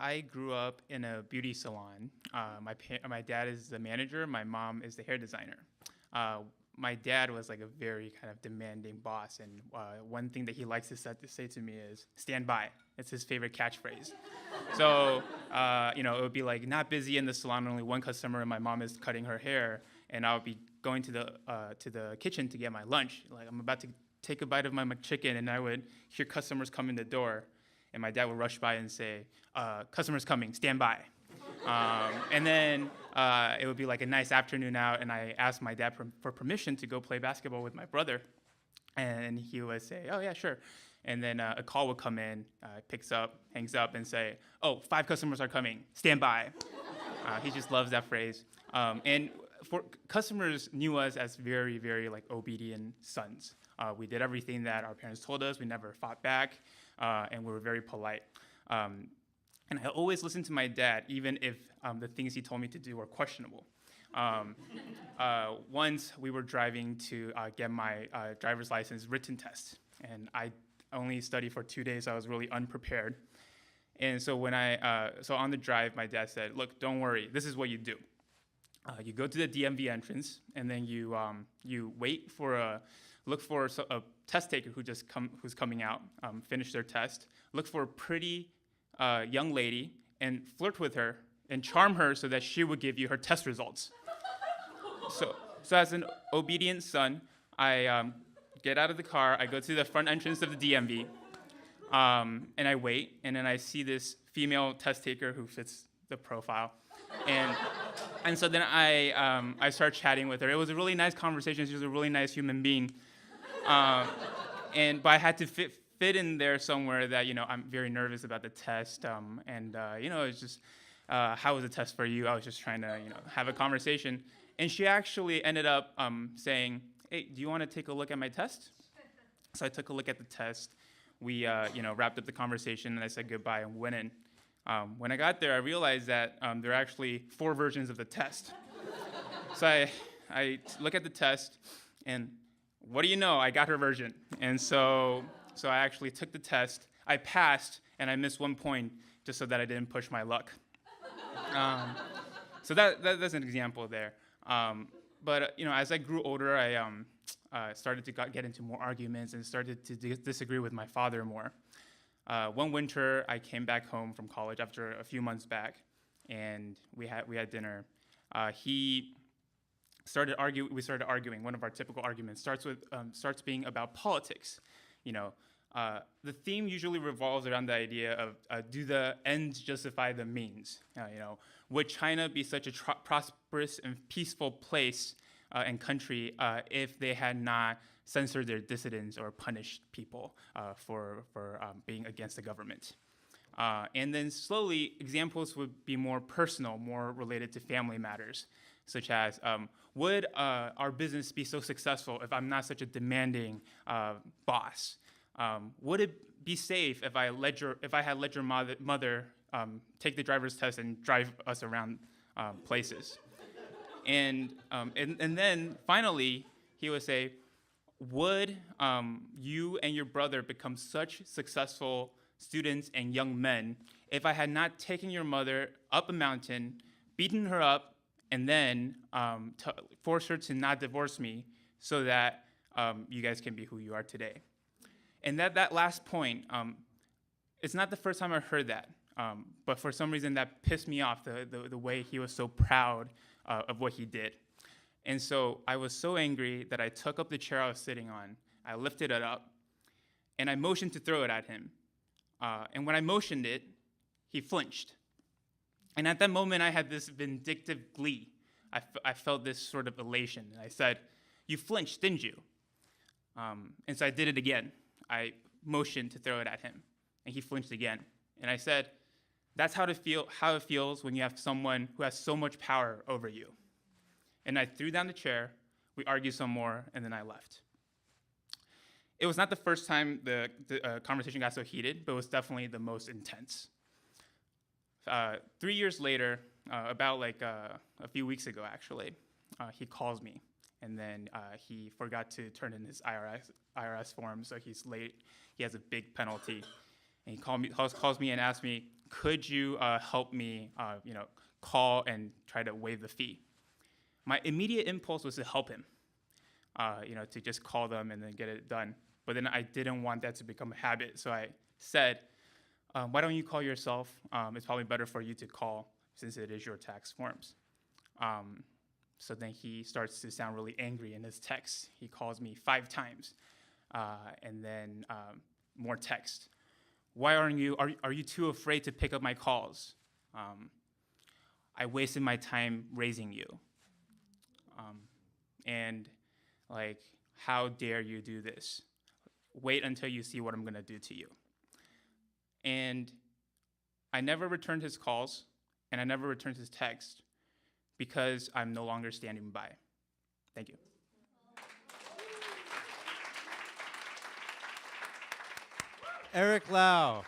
I grew up in a beauty salon. My dad is the manager. My mom is the hair designer. Uh, my dad was like a very kind of demanding boss, and one thing that he likes to say to me is "stand by." It's his favorite catchphrase. So it would be like not busy in the salon, only one customer, and my mom is cutting her hair, and I'll be going to the kitchen to get my lunch. Like I'm about to take a bite of my McChicken, and I would hear customers come in the door, and my dad would rush by and say, "Customers coming, stand by." And then it would be like a nice afternoon out, and I asked my dad for permission to go play basketball with my brother, and he would say, "Oh yeah, sure." And then a call would come in, picks up, hangs up, and say, "Oh, 5 customers are coming, stand by." He just loves that phrase. And for customers knew us as very, very like obedient sons. We did everything that our parents told us. We never fought back, and we were very polite. And I always listened to my dad, even if the things he told me to do were questionable. Once we were driving to get my driver's license written test, and I only studied for 2 days, so I was really unprepared. And so so on the drive, my dad said, "Look, don't worry. This is what you do. You go to the DMV entrance, and then you wait for look for a test taker who's coming out, finish their test. Look for a pretty young lady and flirt with her and charm her so that she would give you her test results." So as an obedient son, I get out of the car, I go to the front entrance of the DMV, and I wait, and then I see this female test taker who fits the profile, and so then I start chatting with her. It was a really nice conversation. She was a really nice human being, but I had to fit in there somewhere that I'm very nervous about the test, it's just how was the test for you? I was just trying to have a conversation, and she actually ended up saying, "Hey, do you want to take a look at my test?" So I took a look at the test. We wrapped up the conversation, and I said goodbye and went in. When I got there, I realized that there are actually 4 versions of the test. So I look at the test, and what do you know? I got her version. And so I actually took the test. I passed, and I missed 1 point just so that I didn't push my luck. So that's an example there. But as I grew older, I started to get into more arguments and started to disagree with my father more. One winter, I came back home from college after a few months back, and we had dinner. We started arguing. One of our typical arguments starts being about politics. The theme usually revolves around the idea of do the ends justify the means? Would China be such a prosperous and peaceful place and country if they had not censored their dissidents or punished people for being against the government? And then slowly, examples would be more personal, more related to family matters, such as would our business be so successful if I'm not such a demanding boss? Would it be safe if I had let your mother take the driver's test and drive us around places? And then finally, he would say, would you and your brother become such successful students and young men if I had not taken your mother up a mountain, beaten her up, and then forced her to not divorce me so that you guys can be who you are today? And that last point, it's not the first time I heard that, but for some reason that pissed me off, the way he was so proud of what he did. And so I was so angry that I took up the chair I was sitting on, I lifted it up, and I motioned to throw it at him. And when I motioned it, he flinched. And at that moment, I had this vindictive glee. I felt this sort of elation. I said, "You flinched, didn't you?" And so I did it again. I motioned to throw it at him, and he flinched again. And I said, "That's how it feels when you have someone who has so much power over you." And I threw down the chair, we argued some more, and then I left. It was not the first time the conversation got so heated, but it was definitely the most intense. 3 years later, about a few weeks ago actually, he calls me, and then he forgot to turn in his IRS form, so he's late. He has a big penalty, and he calls me and asks me, could you help me, call and try to waive the fee? My immediate impulse was to help him, to just call them and then get it done. But then I didn't want that to become a habit, so I said, why don't you call yourself? It's probably better for you to call since it is your tax forms. So then he starts to sound really angry in his text. He calls me 5 times, and then more text. Why are you too afraid to pick up my calls? I wasted my time raising you. And like, how dare you do this? Wait until you see what I'm gonna do to you. And I never returned his calls, and I never returned his text because I'm no longer standing by. Thank you. Eric Lau.